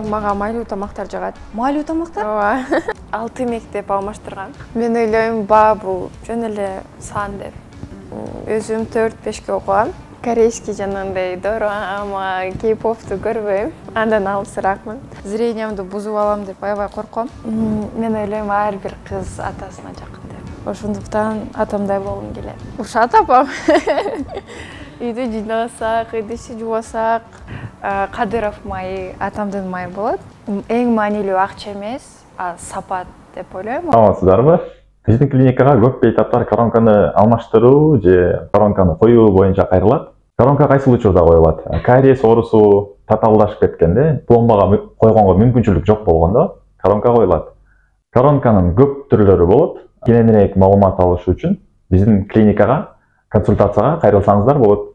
Мага майлуу тамактар жагат. Майлуу тамактар? Ооба. 6 мектеп алмаштырган. Мен ойлойм, бул жөн эле сан деп. Өзүм 4-5ке окугам. Корейский жанагындай дорама, кей-попту көрбөйм. Андан алысыраакмын. Зрениямды бузуп алам деп аябай корком. Мен ойлойм, ар бир кыз атасына жакын деп. Ошондуктан атамдай болгум келет. Ушат апам. Үйдү жыйнасак, идиши жубасак, Кадыров майы, атамдын майы болот. Эң маанилүү акча эмес, сапат деп ойлойм. Саламатсыздарбы? Биздин клиникага көп бейтаптар коронканы алмаштыруу же коронканы коюу боюнча кайрылат. Коронка кайсыл учурда коюлат? Кариес оорусу татаалдашып кеткенде, пломбага койгонго мүмкүнчүлүк жок болгондо коронка коюлат. Коронканын көп түрлөрү болот. Кененирээк маалымат алыш үчүн биздин клиникага консультацияга кайрылсаңыздар болот.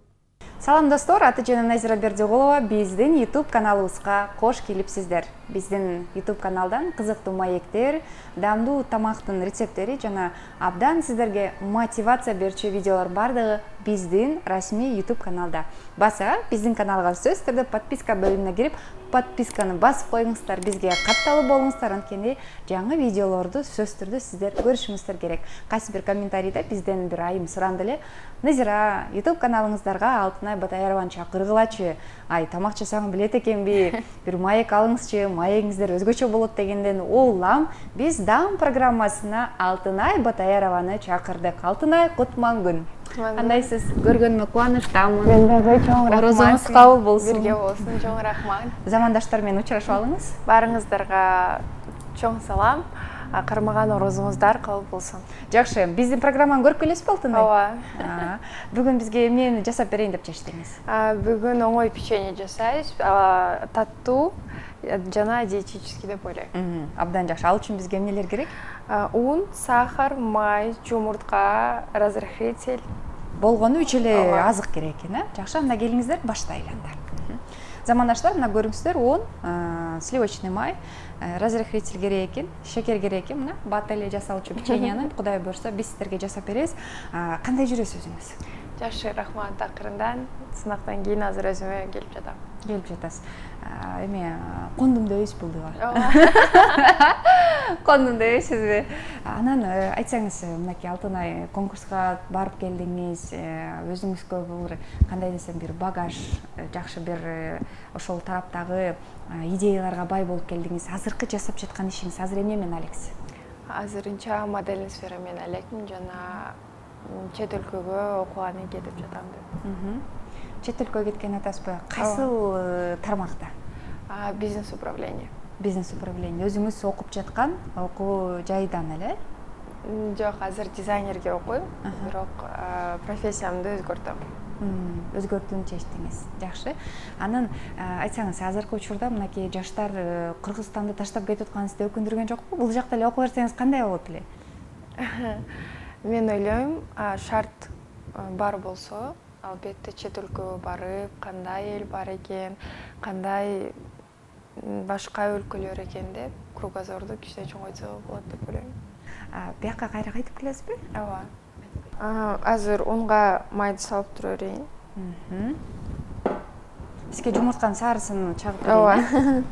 Салам достор, аты жөнүм Назира Бердиголова. Биздин YouTube каналыбызга кош келипсиздер. Биздин YouTube каналдан кызыктуу маектер, дамдуу тамактын рецепттери жана абдан сиздерге мотивация берчү видеолор бардыгы биздин расмий YouTube каналда. Баса, биздин каналга сөзсүз түрдө подписка бөлүмүнө кирип, подписканы басып коюңуздар, бизге катталып болуңуздар, анткени жаңы видеолорду сөзсүз түрдө сиздер көрүшүңүздөр керек. Кайсы бир комментарийде бизден бир айым суранды эле: Назира, YouTube каналыңыздарга Алтынай Батайарованы чакыргылачы. Ай, тамак жасаган билет экенби? Бир маек алыңызчы, маегиңиздер өзгөчө болот дегенден улам биз дам программасына Алтынай Батайарованы чакырдык. Алтынай, кутман. Кандайсыз? Көргөнүмө кубанычтамын. Мен дагы чоң рахмат. Орозоңуз кабыл болсун. Бирге болсун, чоң рахмат. Замандаштар менен учурашып алыңыз. Баарыңыздарга чоң салам. Кармаган орозуңуздар кабыл болсун. Жакшы, биздин программаны көрүп келесизби Алтынай? Ооба. Бүгүн бизге эмнени жасап берейин деп чечтиңиз? Бүгүн оңой печенье жасайбыз. Таттуу жана диетический деп ойлойм. Абдан жакшы. Ал үчүн бизге эмнелер керек? Un, сахар, май, жумуртка, разрыхлитель. Болгону 3 эле азык керек экен, э? Жакшы, анда келиңиздер, баштайлы анда. Замандаштар, мына көрүңүздөр, un, сливочный май, разрыхлитель керек экен, шекер керек экен, мына бат эле жасалчу печеньени Кудай буйрса биз сиздерге жасап беребиз. Кандай жүрөсүз өзүңүз? Жакшы, рахмат. Акырындан сынактан кийин азыр өзүмө келип жатам. Келип жатасыз. Эме кондум дебейсиз булдуга. Кондум дебейсизби? Анан айтсаңыз, мынакей Алтынай, конкурска барып келдиңиз, өзүңүзгө бул кандай десем бир багаж, жакшы бир ошол тараптагы идеяларга бай болуп келдиңиз. Азыркы жасап жаткан ишиңиз азыр эмне менен алексиз? Азырынча модельный сфера менен элекмин жана чет өлкөгө окууганы кетип жатам деп. Чет өлкөгө кеткен атасызбы? Кайсыл тармакта? Бизнес управление. Бизнес управление. Өзүңүз окуп жаткан окуу жайдан эле? Жок, азыр дизайнерге окуйм, бирок профессиямды өзгөртөм. Өзгөртүүнү чечтиңиз. Жакшы. Анан айтсаңыз, азыркы учурда мынакей жаштар Кыргызстанды таштап кетип атканы сизди өкүндүргөн жокпу? Бул жакта эле окуп берсеңиз кандай болот эле? Мен ойлойм, шарт бар болсо, албетте чет өлкөгө барып, кандай эл бар экен, кандай башка өлкөлөр экен деп кругозорду кичине чоңойтсо болот деп ойлойм. Бияка кайра кайтып келесизби? Ооба. Азыр унга майды салып тура берейин. Бизге жумуртканын сарысын чагып берейин.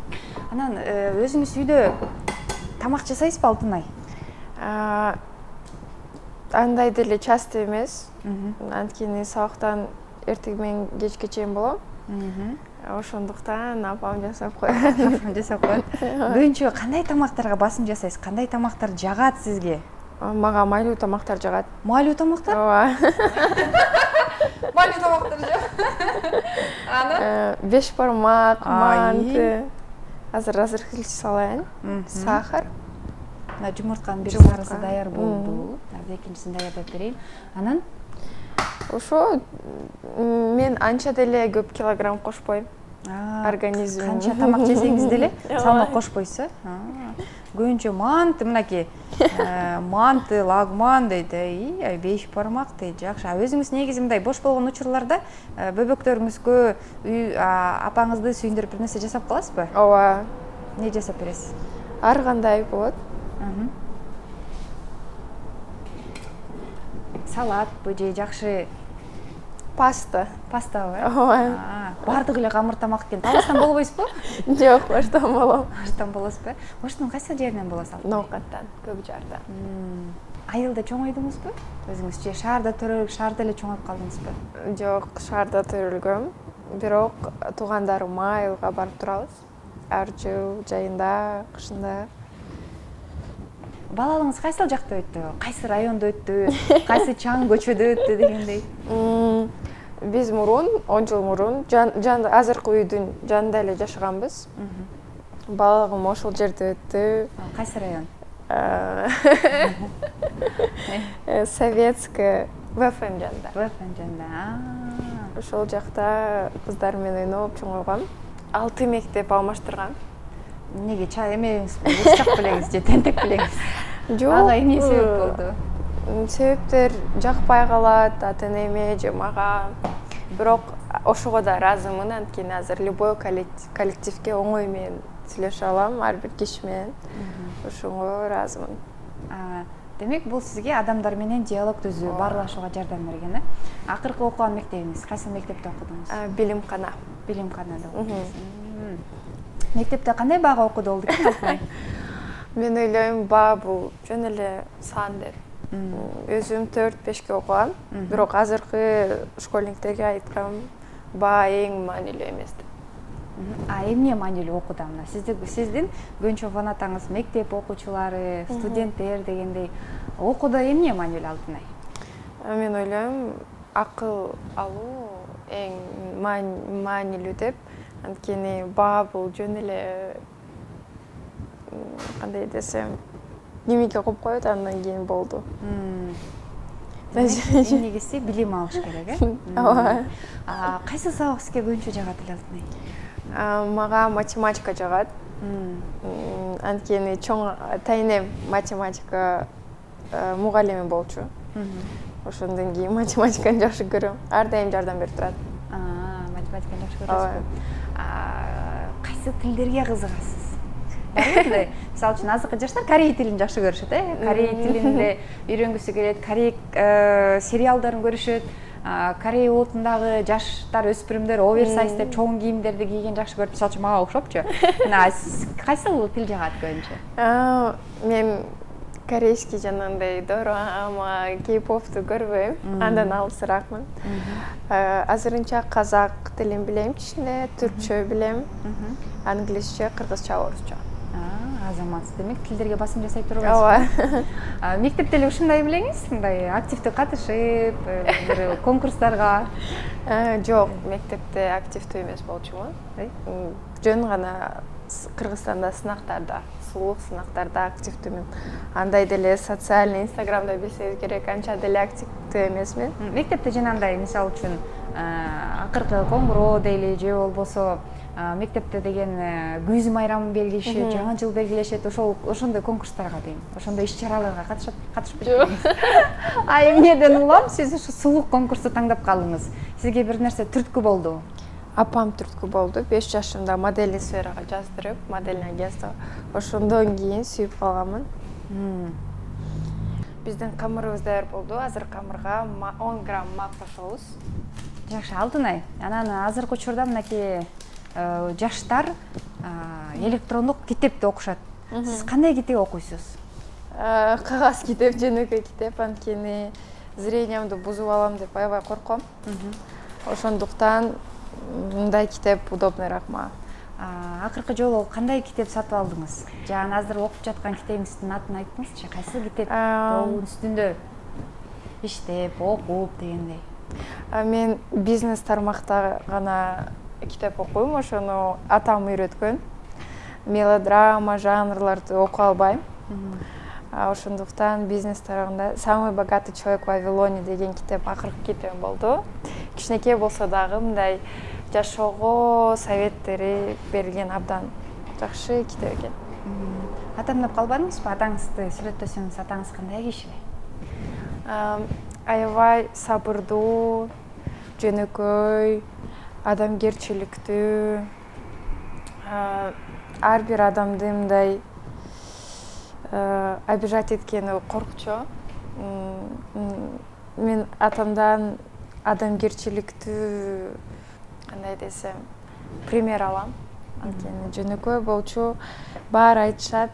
Анан өзүңүз үйдө тамак жасайсызбы Алтынай? Андай деле часто эмес. Анткени сабактан эртең менен кечке чейин болом. Ошондуктан апам жасап коет. Жасап коет. Көбүнчө кандай тамактарга басым жасайсыз? Кандай тамактар жагат сизге? Мага майлуу тамактар жагат. Майлуу тамактар? Ооба. Майлуу тамактар жагат. Анан бешбармак, манты. Азыр разрыхлитель салайын. Сахар. Жумуртканын бир сарысы даяр болду. Экинчисин даярдап берейин. Анан ошо мен анча деле көп килограмм кошпойм. Организм. Канча тамак жесеңиз деле салмак кошпойсуз, Көбүнчө манты, мынакей манты, лагман дейт, бешбармак дейт. Жакшы. Өзүңүз негизи мындай бош болгон учурларда бөбөктөрүңүзгө апаңызды сүйүндүрүп бир нерсе жасап каласызбы? Ооба. Не жасап бересиз? Ар кандай болот. Салатпы же жакшы паста. Пастабы? Ооба. бардыгы эле камыр тамак экен. Табастан болбойсузбу? Жок, аштан болом. Аштан болосузбу? Оштун кайсы жеринен болосуз? Ноокаттан, Көкжардан. Айылда чоңойдуңузбу? Өзүңүз же шаарда төрөлүп, шаарда эле чоңоюп калдыңызбы? Жок, шаарда төрөлгөм. Бирок туугандарым айылга барып турабыз. Ар жыл жайында, кышында. Балалыгыңыз кайсыл жакта өттү? Кайсы райондо өттү? Кайсы чаң көчөдө өттү дегендей? Биз мурун, 10 жыл мурун азыркы үйдүн жанында эле жашаганбыз. Балалыгым ошол жерде өттү. Кайсы район? Советская, ВФМ жанында. ВФМ жанында. Ошол жакта кыздар менен ойноп чоңойгом. 6 мектеп алмаштыргам. Неге эмебиңиз ыччак белеңиз же тентек белеңиз? Жок. Ага эмне себеп болду? Себептер жакпай калат ата-энеме же мага. Бирок ошого да ыраазымын, анткени азыр любой коллективге оңой менен сүйлөшө алам, ар бир киши менен. Ошого ыраазымын. Демек, бул сизге адамдар менен диалог түзүү, баарлашууга жардам берген, Акыркы окуган мектебиңиз кайсы мектепте окудуңуз? Билимкана. Билимканада окудуңуз. Мектепте кандай баага окуду болду экен Алтынай? Мен ойлойм, баа бул жөн эле сан деп. Өзүм 4-5ке окугам, бирок азыркы школьниктерге айткам, баа эң маанилүү эмес деп. Эмне маанилүү окууда мына? Сиздин көнчө фанатаңыз мектеп окуучулары, студенттер дегендей окууда эмне маанилүү Алтынай? Мен ойлойм, акыл алуу эң маанилүү деп. Анткени баа бул жөн эле кандай десем, немеге коюп коет, андан кийин болду. Негизи билим алыш керек, Ооба. Кайсы сабак сизге көнчө жагат эле Алтынай? Мага математика жагат. Анткени чоң тайнем математика мугалими болчу. Ошондон кийин математиканы жакшы көрөм. Ар дайым жардам берип турат. Математиканы жакшы көрөсүзбү? Кайсы тилдерге кызыгасыз? Барбы? Мисалы үчүн азыркы жаштар корей тилин жакшы көрүшөт, Корей тилинде үйрөнгүсү келет, корей сериалдарын көрүшөт. Корей улутундагы жаштар, өспүрүмдөр оверсайз деп чоң кийимдерди кийген жакшы көрүп, мисалы үчүн мага окшопчу. Кайсыл тил жагат көбүнчө? Мен корейский жанагындай дорама, кей-попту көрбөйм, андан алысыраакмын. Азырынча казак тилин билем кичине, түркчө билем, англисче, кыргызча, орусча. Азаматсыз. Демек, тилдерге басым жасай турбайсызбы? Мектепте эле ушундай белеңиз? Мындай активдүү катышып, бир конкурстарга? Жок, мектепте активдүү эмес болчумун. Жөн гана Кыргызстанда сынактарда, сулук сынактарда активдүүмүн. Андай деле социальный инстаграмда билсеңиз керек, анча деле активдүү эмесмин. Мектепте жанагындай, мисалы үчүн, акыркы коңгуроо дейли же болбосо мектепте деген күз майрамын белгилешет, жаңы жыл белгилешет, ошондой конкурстарга дейм, ошондой иш-чараларга катышпайсызбы? Эмнеден улам, сиз ушу сулук конкурсту таңдап калдыңыз. Сизге бир нерсе түрткү болду? Апам түрткү болду. 5 жашымда модельный сферага жаздырып, модельный агентство. Ошондон кийин сүйүп калганмын. Биздин камырыбыз даяр болду. Азыр камырга 10 грамм мак кошобуз. Жакшы, Алтынай. Анан азыркы учурда мынакей жаштар электрондук китепти окушат. Сиз кандай китеп окуйсуз? Кагаз китеп, жөнөкөй китеп, анткени зрениямды бузуп алам деп аябай корком. Ошондуктан мындай китеп удобныйраак мага. Акыркы жолу кандай китеп сатып алдыңыз? Жана азыр окуп жаткан китебиңиздин атын айтыңызчы, кайсы китеп үстүндө иштеп, окуп дегендей? Мен бизнес тармакта гана китеп окуйм, ошону атам үйрөткөн. Мелодрама, жанрларды окуй албайм. Ошондуктан бизнес тарабында «Самый богатый человек в Вавилоне» деген китеп акыркы китебим болду. Кичинекей болсо дагы мындай жашоого советтери берилген абдан жакшы китеп экен. Атамдап калбадыңызбы? Атаңызды сүрөттөсөңүз, атаңыз кандай киши? Аябай сабырдуу, жөнөкөй, адамгерчиликтүү, ар бир адамды мындай обижать эткени коркчу. Мен атамдан адамгерчиликтүү кандай десем, пример алам. Анткени жөнөкөй болчу, баары айтышат,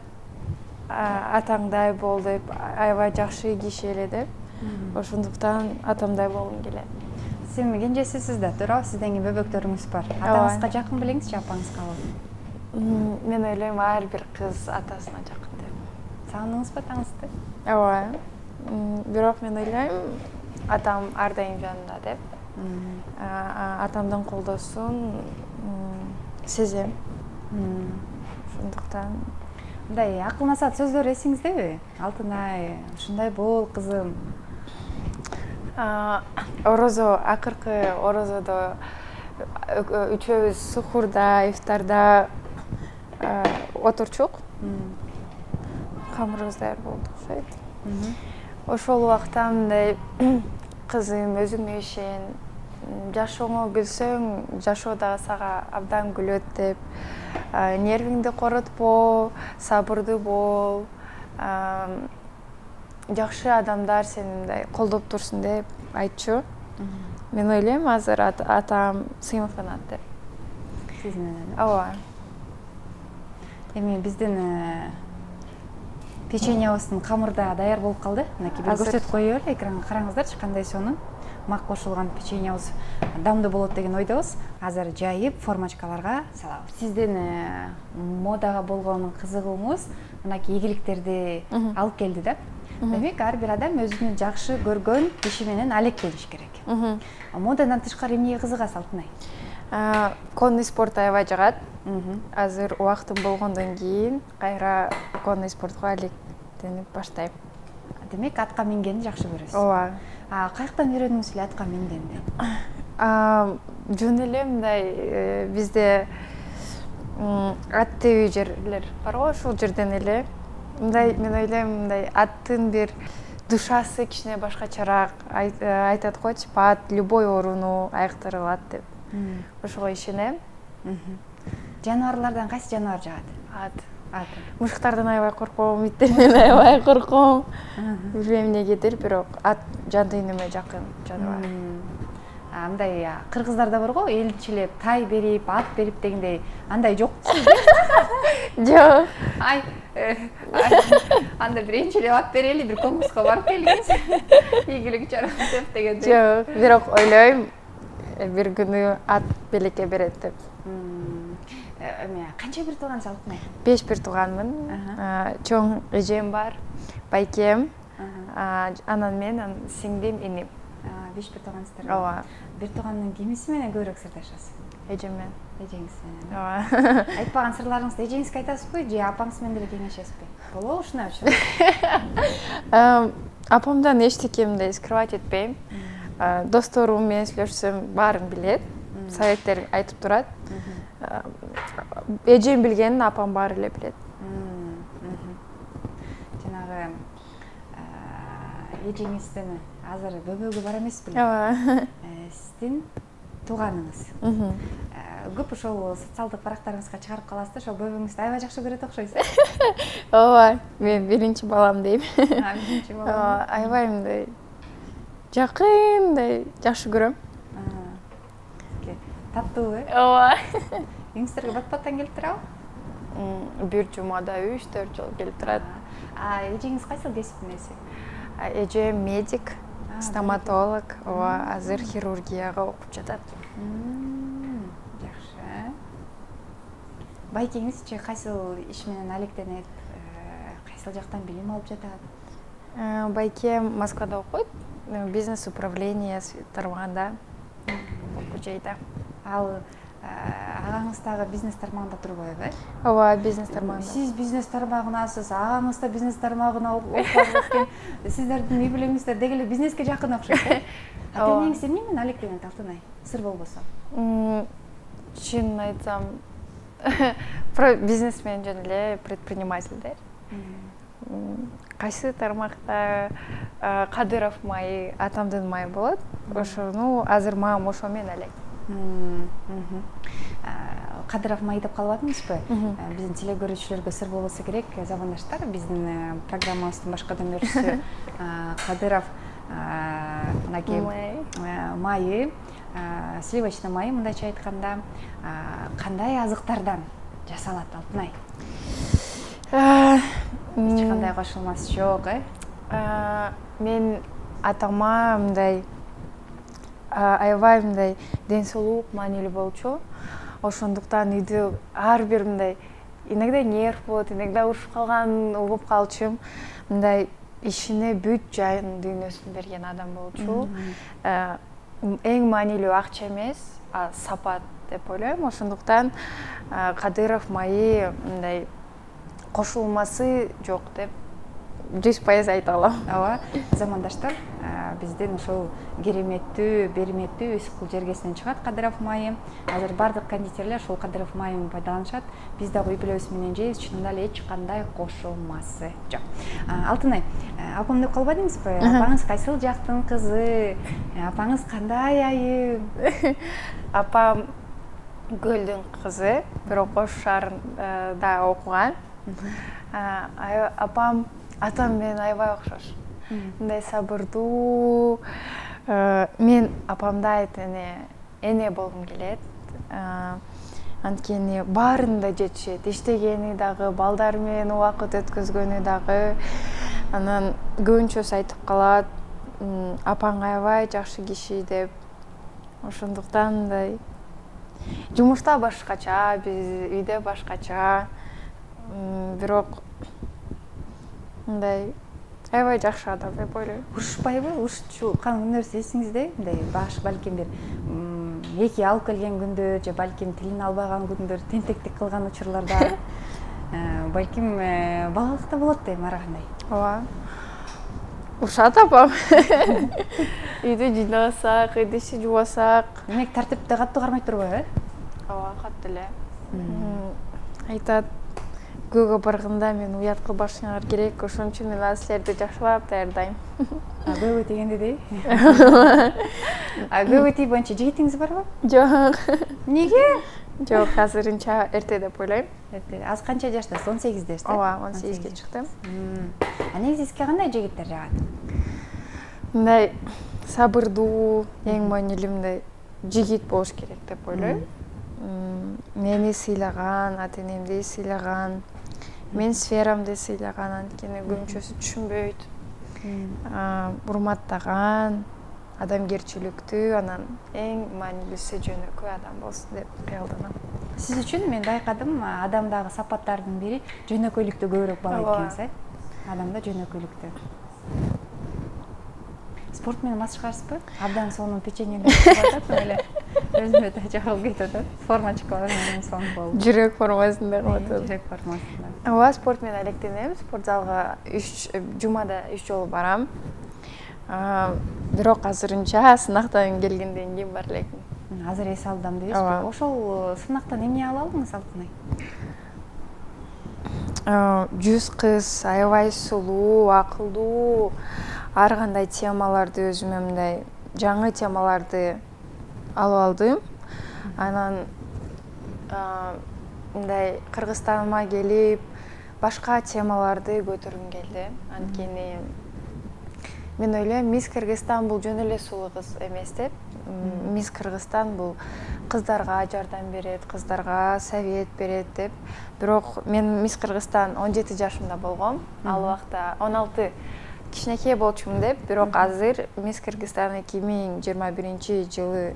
атаңдай бол деп, аябай жакшы киши эле деп. Ошондуктан атамдай болгум келет. Сен кенжесисиз да, туура? Сизден кийин бөбөктөрүңүз бар. Атаңызга жакын белеңизчи, апаңызга болду? Мен ойлойм, ар бир кыз атасына жакын деп. Сагындыңызбы атаңызды? Ооба. Бирок мен ойлойм, атам ар дайым жанымда деп. Атамдын колдоосун сезем. Ошондуктан Мындай акыл насаат сөздөр эсиңиздеби? Алтынай, ушундай бол, кызым. Орозо, акыркы орозодо үчөөбүз сухурда, ифтарда отурчук. Камырыбыз даяр болду окшойт. Ошол убакта мындай кызым, өзүңө ишен, жашооңо күлсөң, жашоо дагы сага абдан күлөт деп, нервиңди коротпо, сабырдуу бол, жакшы адамдар сени мындай колдоп турсун деп айтчу. Мен ойлойм, азыр атам сыймыктанат деп. Сиз менен? Ооба. Эми биздин печеньябыздын камырда даяр болуп калды. Мынакей бир көрсөтүп коёбу эле, экранга караңыздарчы, кандай сонун мак кошулган печеньябыз дамдуу болот деген ойдобуз. Азыр жайып формачкаларга салабыз. Сиздин модага болгон кызыгууңуз мынакей ийгиликтерди алып келди да. Демек, ар бир адам өзүнүн жакшы көргөн иши менен алектениш керек. Модадан тышкары эмнеге кызыгасыз, Алтынай? Конный спорт аябай жагат. Азыр убактым болгондон кийин кайра конный спортко алектенип баштайм. Демек, атка мингенди жакшы көрөсүз. Ооба. Каяктан үйрөндүңүз эле атка мингенди? Жөн эле мындай бизде ат тебүү жерлер бар го, ошол жерден эле. Мындай мен ойлойм, мындай аттын бир душасы кичине башкачараак, айтат го, ат любой ооруну айыктыра алат деп. Ошого ишенем. Жаныбарлардан кайсы жаныбар жагат? Ат. Мышыктардан аябай корком, иттерден аябай корком. Билбейм эмнегедир, бирок ат жан дүйнөмө жакын жаныбар. Андай кыргыздарда бар го, элчилеп, тай берип, ат берип дегендей, андай жок. Жок. Анда бир элчилеп ат берели, бир конкурска барып келгенсиз. Ийгилик чарасы деп дегендей. Жок, бирок ойлойм, бир күнү ат белекке берет деп. Канча бир туугансыз, Алтынай? 5 бир тууганмын. Чоң эжем бар, байкем, анан мен, сиңдим, иним. 5 бир туугансыздар. Ооба. Бир туугандын кимиси менен көбүрөөк сырдашасыз? Эжем менен. Эжеңиз менен. Ооба. Айтпаган сырларыңызды эжеңизге айтасызбы, же апаңыз менен деле кеңешесизби? Болобу ушундай үчүн? Апамдан эчтекемди скрывать этпейм. Досторум менен сүйлөшсөм баарын билет, советтер айтып турат. Эжем билгенин апам баары эле билет. Жанагы эжеңизден азыр бөбөгү бар эмеспи? Ооба. Сиздин тууганыңыз. Көп ошол социалдык барактарыңызга чыгарып каласыз да, ошол бөбөгүңүздү аябай жакшы көрөт окшойсуз. Ооба, мен биринчи балам дейм. Биринчи балам. Аябай мындай жакындай жакшы көрөм. Таттуу, э? Ооба. Үйүңүздөргө бат-баттан келип турабы? Бир жумада 3-4 жолу келип турат. Эжеңиз кайсыл кесиптин ээси? Эжем медик, стоматолог, азыр хирургияга окуп жатат. Жакшы. Байкеңизчи кайсыл иш менен алектенет, кайсыл жактан билим алып жатат? Байкем Москвада окуйт, бизнес управление тармагында окуп жайда. Ал агаңыз дагы бизнес тармагында турбайбы, э? Ооба, бизнес тармагында. Сиз бизнес тармагынасыз, агаңыз да бизнес тармагына окуп жаткан. Сиздердин үй бүлөңүздөр деги эле бизнеске жакын окшойт, э? Ата-энеңиз эмне менен алектенет, Алтынай? Сыр болбосо. Чынын айтсам, бизнесмен жөн эле предпринимательдер. Кайсы тармакта Кадыров майы, атамдын майы болот. Ошону азыр мага ошо менен элек. Кадыров май деп калып атыңызбы? Биздин телекөрүүчүлөргө сыр болбосо керек, замандаштар, биздин программабыздын башкы өтүнчүсү Кадыров мынакей майы сливочный май мындайча айтканда кандай азыктардан жасалат Алтынай? Эч кандай кошулмасы жок, Мен атама мындай аябай мындай ден соолук маанилүү болчу. Ошондуктан үйдө ар бир мындай иногда нерв болот, иногда урушуп калган угуп калчумун. Мындай ишине бүт жайын дүйнөсүн берген адам болчу. Эң маанилүү акча эмес, сапат деп ойлойм. Ошондуктан Кадыров майы мындай кошулмасы жок деп 100% айта алам. Ооба, замандаштар, биздин ушул кереметтүү, берметтүү Үсүкул жергесинен чыгат Кадыров майы. Азыр бардык кондитерлер ушул Кадыров майын пайдаланышат. Биз дагы үй бүлөбүз менен жейбиз, чынында эле эч кандай кошулмасы жок. Алтынай, апам деп калбадыңызбы? Апаңыз кайсыл жактын кызы? Апаңыз кандай айым? Апам Көлдүн кызы, бирок Ош шаарында окуган. Апам атам менен аябай окшош. Мындай сабырдуу. Мен апамдай эне болгум келет. Анткени баарында жетишет. Иштегени дагы, балдар менен убакыт өткөзгөнү дагы. Анан көбүнчөсү айтып калат, апаң аябай жакшы киши деп. Ошондуктан мындай жумушта башкача, биз үйдө башкача. Бирок мындай аябай жакшы адам деп ойлойм. Урушпайбы? Урушчу кан күндөр эсиңизде? Мындай балким бир эки алып келген күндөр же балким тилин албаган күндөр, тентектик кылган учурларда балким балалыкта болот дейм, ар кандай. Ооба. Урушат апам. Үйдө жыйнасак, идиши жуасак. Демек тартипти катуу кармай турбайбы? Ооба, катуу эле. Айтат, көөгө барганда мен уят кылбашыңар керек, ошон үчүн мен силерди жакшылап даярдайм. Көөгө тийгенде дей. Көөгө тийүү боюнча жигитиңиз барбы? Жок. Эмнеге? Жок, азырынча эрте деп ойлойм. Эрте. Аз канча жаштасыз? 18десиз? Ооба, 18ге чыктым. Негизи сизге кандай жигиттер жагат? Мындай сабырдуу, эң маанилүү мындай жигит болуш керек деп ойлойм. Мени сыйлаган, ата-энемди сыйлаган, мен сферамды сыйлаган, анткени көбүнчөсү түшүнбөйт. Урматтаган, адамгерчиликтүү, анан эң маанилүүсү жөнөкөй адам болсун деп кыялданам. Сиз үчүн мен байкадым, адамдагы сапаттардын бири жөнөкөйлүктү көбүрөөк баалайт экенсиз, адамда жөнөкөйлүктү. Спорт менен мас чыгарсызбы? Абдан сонун печеньелер чыгып атат эле. Өзүмө да жагып кетип атат. Формачкалар менен сонун болуп. Жүрөк формасында кылып атат. Жүрөк формасында. Ооба, спорт менен алектенем. Спорт залга жумада 3 жолу барам. Бирок азырынча сынактан келгенден кийин бар элекмин. Азыр эс алдым дейсизби? Ошол сынактан эмне ала алдыңыз, Алтынай? 100 кыз, аябай сулуу, акылдуу, ар кандай темаларды өзүмө мындай жаңы темаларды алып алдым. Анан мындай Кыргызстанга келип, башка темаларды көтөргүм келди. Анткени мен ойлойм, Мисс Кыргызстан бул жөн эле сулуу кыз эмес деп. Мисс Кыргызстан бул кыздарга жардам берет, кыздарга совет берет деп. Бирок мен Мисс Кыргызстан 17 жашымда болгом. Ал убакта 16 кичинекей болчумун деп, бирок азыр Мисс Кыргызстан 2021-жылы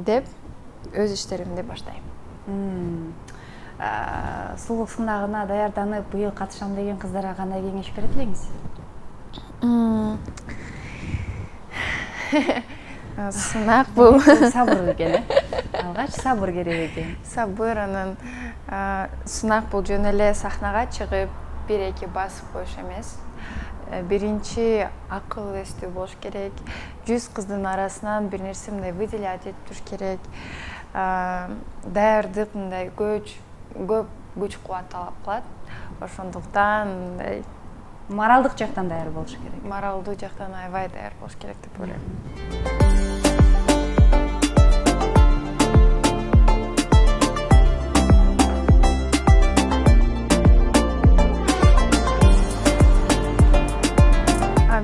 деп өз иштеримди баштайм. Сулуулук сынагына даярданып, быйыл катышам деген кыздарга кандай кеңеш берет элеңиз? Сынак бул сабыр экен, алгач сабыр керек экен. Сабыр, анан сынак бул жөн эле сахнага чыгып, 1-2 басып коюш эмес. Биринчи акыл эстүү болуш керек. 100 кыздын арасынан бир нерсе мындай выделять этип туруш керек. Даярдык мындай көп күч кубат талап кылат. Ошондуктан мындай моралдык жактан даяр болуш керек. Моралдуу жактан аябай даяр болуш керек деп ойлойм.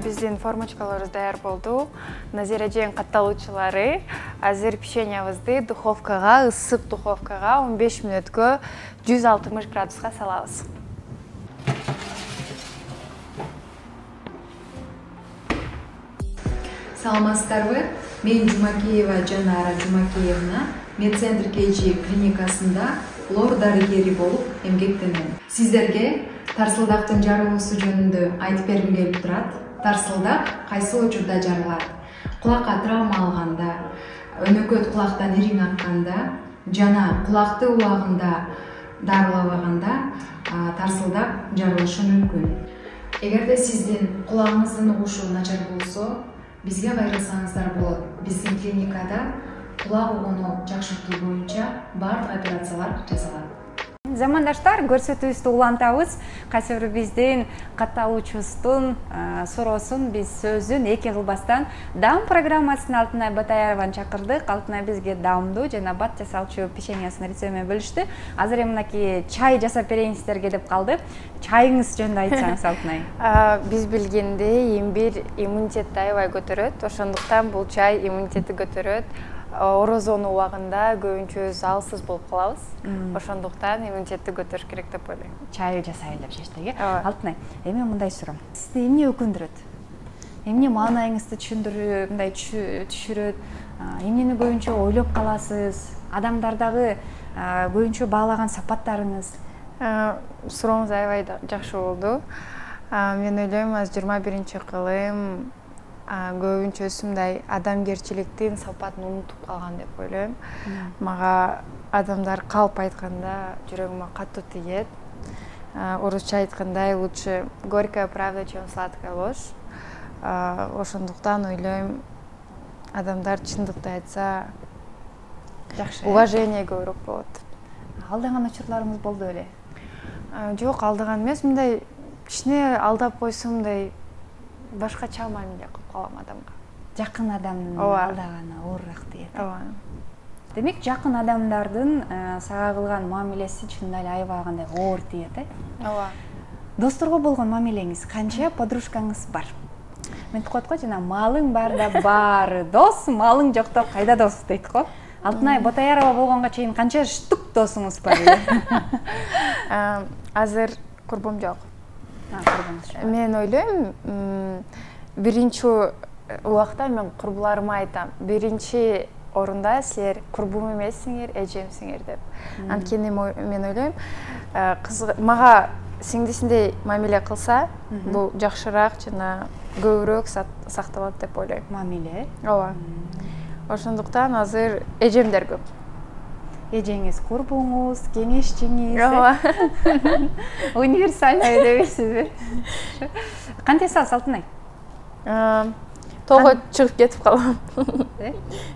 Биздин формочкаларыбыз даяр болду. Назира эженин катталуучулары азыр печеньябызды духовкага, ысык духовкага 15 мүнөткө 160 градуска салабыз. Саламатсыздарбы? Мен Жумакеева Жанара Жумакеевна медцентр KG клиникасында лор дарыгери болуп эмгектенем. Сиздерге тарсылдактын жарылуусу жөнүндө айтып бергим келип турат. Тарсылдак кайсы учурда жарылат? Кулакка травма алганда, өнөкөт кулактан ириң акканда жана кулакты убагында дарылабаганда тарсылдак жарылышы мүмкүн. Эгерде сиздин кулагыңыздын угушу начар болсо, бизге кайрылсаңыздар болот. Биздин клиникада кулак угууну жакшыртуу боюнча баардык операциялар жасалат. Замандаштар, көрсөтүүбүздү улантабыз. Кайсы бир биздин катталуучубуздун суроосун биз сөзүн эки кылбастан дам программасынын Алтынай Батаярованы чакырдык. Алтынай бизге дамдуу жана бат жасалчу печеньясын рецепт менен бөлүштү. Азыр мынакей чай жасап берейин сиздерге деп калды. Чайыңыз жөнүндө айтсаңыз, Алтынай. Биз билгендей имбир иммунитетти аябай көтөрөт. Ошондуктан бул чай иммунитетти көтөрөт. Орозонун убагында көбүнчө залсыз болуп калабыз. Ошондуктан иммунитетти көтөрүш керек деп ойлойм. Чай жасайлы деп чечтик, э? Алтынай, эми мындай суроо. Сизди эмне өкүндүрөт? Эмне маанайыңызды түшүндүрүп, мындай түшүрөт? Эмнени көбүнчө ойлоп каласыз? Адамдардагы көбүнчө баалаган сапаттарыңыз? Сурооңуз аябай жакшы болду. Мен ойлойм, азыр 21-кылым көбүнчөсү мындай адамгерчиликтин сапатын унутуп калган деп ойлойм. Мага адамдар калп айтканда жүрөгүмө катуу тигет. Орусча айткандай, лучше горькая правда, чем сладкая ложь. Ошондуктан ойлойм, адамдар чындыкты айтса, Жакшы. Уважение көбүрөөк болот. Алдаган учурларыңыз болду беле? Жок, алдаган эмес, мындай кичине алдап койсом, мындай башкача мамиле кылып калам адамга. Жакын адамдын алдаганы оорураак тиет. Демек, жакын адамдардын сага кылган мамилеси чындап эле аябай кандай оор тиет, э? Ооба. Досторго болгон мамилеңиз канча? Подружкаңыз бар? Мынтип коет го, жана малың бар да бар дос, малың жокто кайда дос дейт го. Алтынай Батаярова болгонго чейин канча штук досуңуз бар эле? Азыр курбум жок. Мен ойлойм, биринчи убакта мен курбуларыма айтам, биринчи орунда силер курбум эмессиңер, эжемсиңер деп. Анткени мен ойлойм, мага сиңдисиндей мамиле кылса, бул жакшыраак жана көбүрөөк сакталат деп ойлойм. Мамиле? Ооба. Ошондуктан азыр эжемдер көп. Эжеңиз курбуңуз, кеңешчиңиз. Ооба. Универсальный дебейсизби? Кантип саласыз, Алтынай? Того чыгып кетип калам.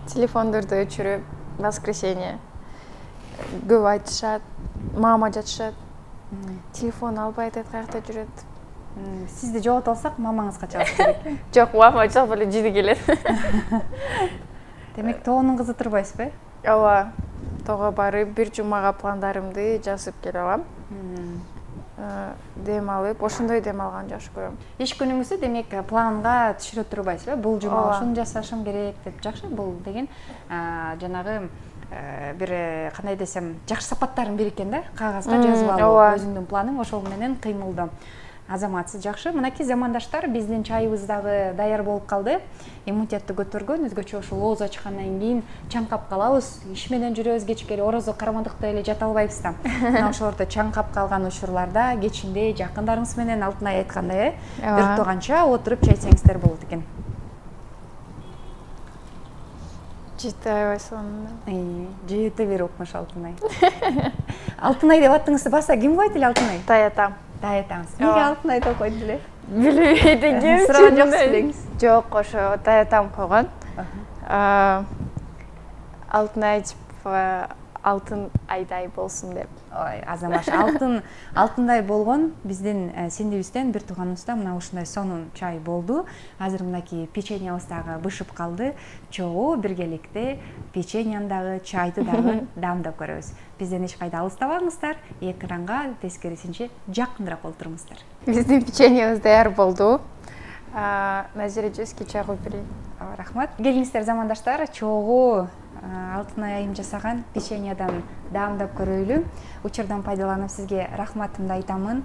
Телефондорду өчүрүп, воскресенье. Көп айтышат, мама жатышат. Телефон албайт, каякта жүрөт. Сизди жогото алсак, мамаңызга чалыш керек. Жок, мама жалпы эле жиди келет. Демек, тоонун кызы турбайсызбы? Ооба. Того барып, бир жумага пландарымды жазып келе алам. Дем алып, ошондой дем алганды жакшы көрөм. Иш күнүңүздү демек планга түшүрө турбайсызбы? Бул жума ушуну жасашым керек деп. Жакшы, бул деген жанагы бир кандай десем, жакшы сапаттардын бири экен да, кагазга жазып алуу, өзүңдүн планың ошол менен кыймылдоо. Азаматсыз жакшы. Мынакей замандаштар, биздин чайыбыз дагы даяр болуп калды. Иммунитетти көтөргөн, өзгөчө ушул ооз ачкандан кийин чаңкап калабыз. Иш менен жүрөбүз, кечке орозо кармандыкта эле жата албайбыз да. Мына ошолордо чаңкап калган учурларда кечинде жакындарыңыз менен Алтынай айткандай, бир тоганча отуруп чай ичсеңиздер болот экен. Жыты аябай сонун. Жыты бир укмуш Алтынай. Алтынай деп аттыңызды баса ким койду эле, Алтынай? Таятам. Таятаңыз. Эмне Алтынай деп койду эле? Билбейт экенмин. Сураган жоксуз белеңиз? Жок, ошо таятам койгон. Алтынай алтын айдай болсун деп. Ой, азамаш, алтындай болгон биздин синдибизден бир тууганыбызда мына ушундай сонун чай болду. Азыр мынакей печеньябыз дагы бышып калды. Чогуу биргеликте печеньяны дагы, чайды дагы дамдап көрөбүз. Бизден эч кайда алыстабаңыздар, экранга тескерисинче жакыныраак олтуруңуздар. Биздин печеньябыз даяр болду. Назира эже киче коюп берейин. Рахмат. Келиңиздер замандаштар, чогуу Алтынай айым жасаган печеньядан даамдап көрөйлү. Учурдан пайдаланып сизге рахматымды айтамын.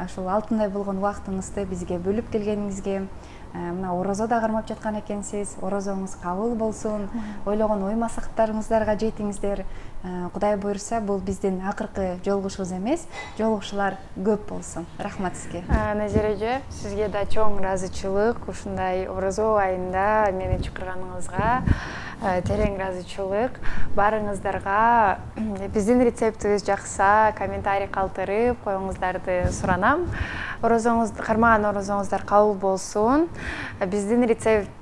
Ушул алтындай болгон убактыңызды бизге бөлүп келгениңизге. Мына орозо да кармап жаткан экенсиз. Орозоңуз кабыл болсун. Ойлогон ой максаттарыңыздарга жетиңиздер. Кудай буйрса, бул биздин акыркы жолугушуубуз эмес, жолугушуулар көп болсун. Рахмат сизге. Назира эже, сизге да чоң ыраазычылык. Ушундай орозо айында мени чакырганыңызга терең ыраазычылык. Баарыңыздарга биздин рецептибиз жакса, комментарий калтырып коюңуздарды суранам. Кармаган орозоңуздар кабыл болсун. Биздин рецептти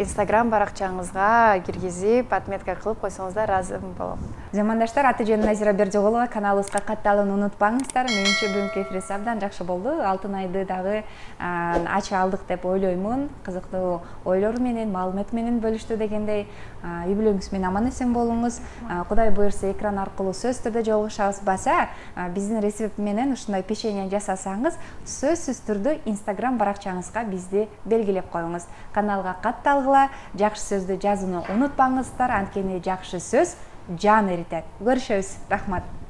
Instagram баракчаңызга киргизип, отметка кылып койсоңуздар ыраазы болом. Замандаштар, Атыжан Назира Бердиголова, каналыбызга катталууну унутпаңыздар. Менимче бүгүнкү эфирибиз абдан жакшы болду. Алтынайды дагы ача алдык деп ойлоймун. Кызыктуу ойлор менен, маалымат менен бөлүштү дегендей. Үй бүлөңүз менен аман эсен болуңуз. Кудай буйрса экран аркылуу сөзсүз түрдө жолугушабыз. Баса биздин рецепт менен ушундай печенье жасасаңыз, сөзсүз түрдө Instagram баракчаңызга бизди белгилеп коюңуз. Каналга катталгыла, жакшы сөздү жазууну унутпаңыздар. Анткени жакшы сөз жан эритет. Көрүшөбүз. Рахмат.